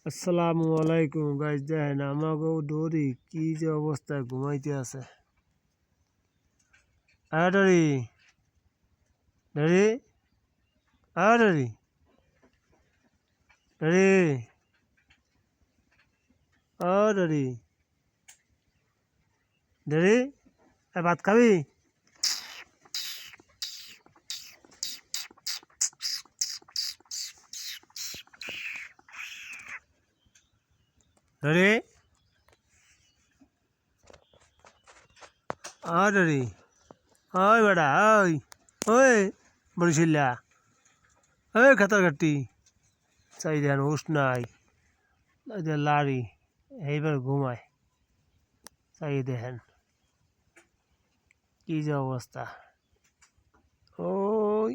আসসালামু আলাইকুম গাইজ, দেখেন আমাকে ডরি কি যে অবস্থায় ঘুমাইতে আছে। ডরি ডরি ডরি ডরি ডরি ডরি ভাত খাবি? ডরি ডরি ওই বেটা, ওই ওই বরিশিল্লা, ওই খাতার কাটি চাই দেন হুশ নাই, লাড়ি এইবার ঘুমায়। চাই দেখেন কি যে অবস্থা। ওই